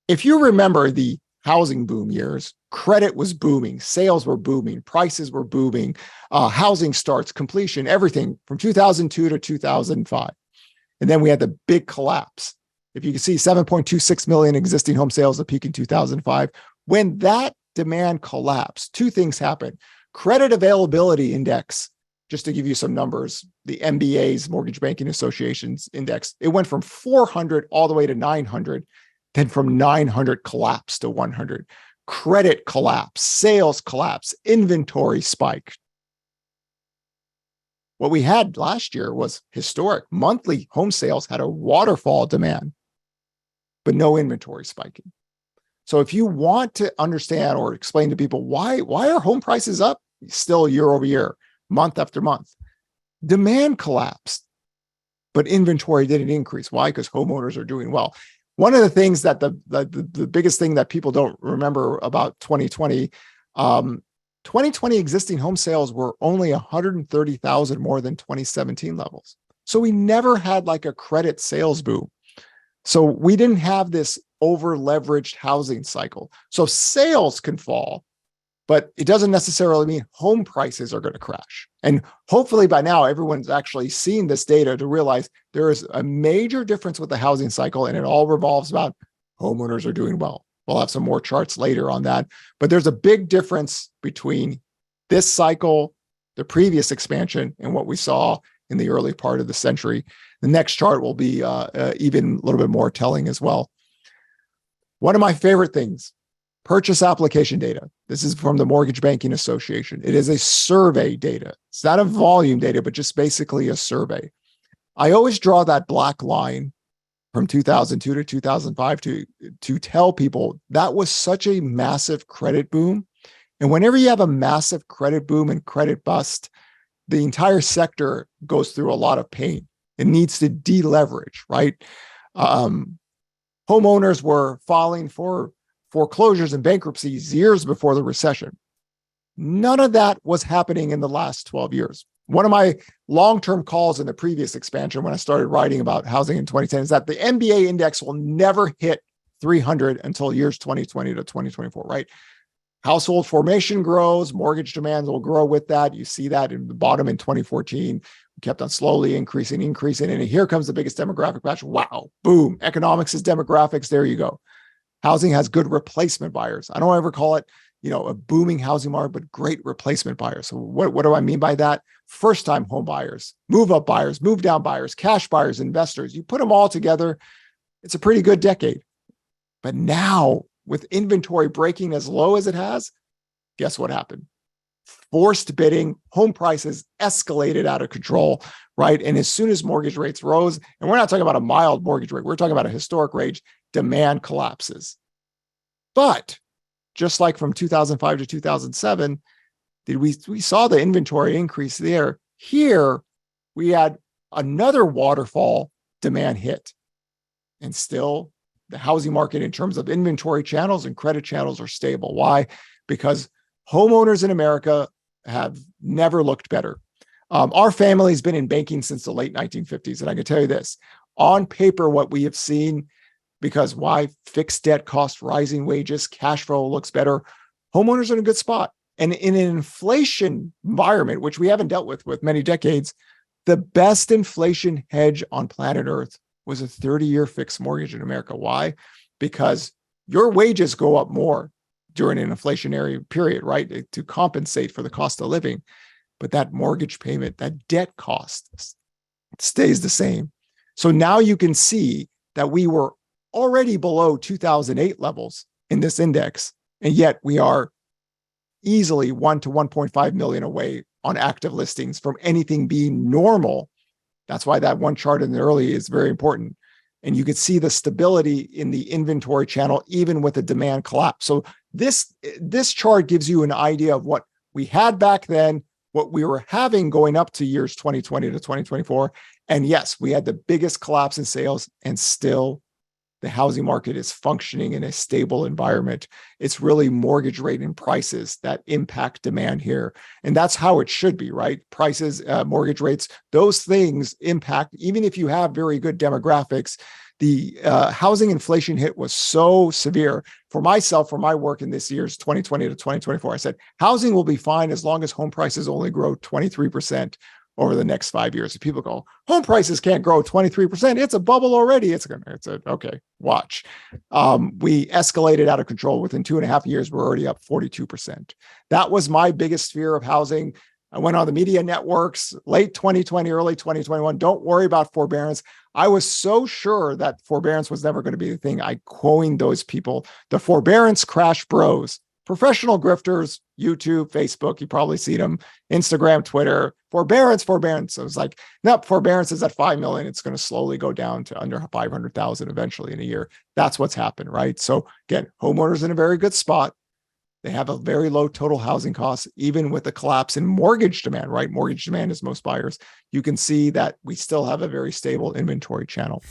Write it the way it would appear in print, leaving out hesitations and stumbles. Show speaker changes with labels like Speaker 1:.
Speaker 1: if you remember the housing boom years, credit was booming, sales were booming, prices were booming, housing starts, completion, everything from 2002 to 2005. And then we had the big collapse. If you can see 7.26 million existing home sales, a peak in 2005. When that demand collapsed, two things happened. Credit availability index, just to give you some numbers, the MBA's, Mortgage Banking Association's index, it went from 400 all the way to 900, then from 900 collapsed to 100. Credit collapse, sales collapse, inventory spike. What we had last year was historic. Monthly home sales had a waterfall demand, but no inventory spiking. So if you want to understand or explain to people why are home prices up still year over year, month after month, demand collapsed, but inventory didn't increase. Why? Because homeowners are doing well. One of the things that the biggest thing that people don't remember about 2020, 2020 existing home sales were only 130,000 more than 2017 levels. So we never had like a credit sales boom. So we didn't have this over leveraged housing cycle. So sales can fall, but it doesn't necessarily mean home prices are going to crash. And hopefully by now, everyone's actually seen this data to realize there is a major difference with the housing cycle, and it all revolves about homeowners are doing well. We'll have some more charts later on that, but there's a big difference between this cycle, the previous expansion, and what we saw in the early part of the century. The next chart will be even a little bit more telling as well. One of my favorite things, purchase application data. This is from the Mortgage Banking Association. It is a survey data. It's not a volume data, but just basically a survey. I always draw that black line from 2002 to 2005 to tell people that was such a massive credit boom. And whenever you have a massive credit boom and credit bust, the entire sector goes through a lot of pain. It needs to deleverage, right? Homeowners were filing for foreclosures and bankruptcies years before the recession. None of that was happening in the last 12 years. One of my long-term calls in the previous expansion when I started writing about housing in 2010 is that the MBA index will never hit 300 until years 2020 to 2024, right? Household formation grows, mortgage demands will grow with that. You see that in the bottom in 2014. We kept on slowly increasing, and here comes the biggest demographic patch. Wow, boom, economics is demographics. There you go. Housing has good replacement buyers. I don't ever call it, a booming housing market, but great replacement buyers. So what do I mean by that? First-time home buyers, move-up buyers, move-down buyers, cash buyers, investors. You put them all together, it's a pretty good decade. But now, with inventory breaking as low as it has, guess what happened? Forced bidding, home prices escalated out of control, right? And as soon as mortgage rates rose, and we're not talking about a mild mortgage rate, we're talking about a historic rate, demand collapses. But just like from 2005 to 2007, we saw the inventory increase there. Here, we had another waterfall demand hit. And still, the housing market in terms of inventory channels and credit channels are stable. Why? Because homeowners in America have never looked better. Our family has been in banking since the late 1950s. And I can tell you this, on paper, what we have seen, because why? Fixed debt costs, rising wages, cash flow looks better. Homeowners are in a good spot. And in an inflation environment, which we haven't dealt with many decades, the best inflation hedge on planet Earth was a 30-year fixed mortgage in America. Why? Because your wages go up more during an inflationary period, right? To compensate for the cost of living. But that mortgage payment, that debt cost stays the same. So now you can see that we were already below 2008 levels in this index, and yet we are easily 1 to 1.5 million away on active listings from anything being normal. That's why that one chart in the early is very important. And you could see the stability in the inventory channel, even with a demand collapse. So this chart gives you an idea of what we had back then, what we were having going up to years 2020 to 2024. And yes, we had the biggest collapse in sales, and still the housing market is functioning in a stable environment. It's really mortgage rate and prices that impact demand here. And that's how it should be, right? Prices, mortgage rates, those things impact, even if you have very good demographics, the housing inflation hit was so severe for myself, for my work in this year's 2020 to 2024. I said, housing will be fine as long as home prices only grow 23% over the next 5 years. If people go, home prices can't grow 23%, it's a bubble already. Okay, watch. We escalated out of control. Within 2.5 years, we're already up 42%. That was my biggest fear of housing. I went on the media networks, late 2020, early 2021. Don't worry about forbearance. I was so sure that forbearance was never going to be the thing. I coined those people, the forbearance crash bros, professional grifters, YouTube, Facebook, you probably see them, Instagram, Twitter, forbearance. So it's like, nope, forbearance is at 5 million. It's going to slowly go down to under 500,000 eventually in a year. That's what's happened, right? So again, homeowners in a very good spot. They have a very low total housing costs, even with the collapse in mortgage demand, right? Mortgage demand is most buyers. You can see that we still have a very stable inventory channel.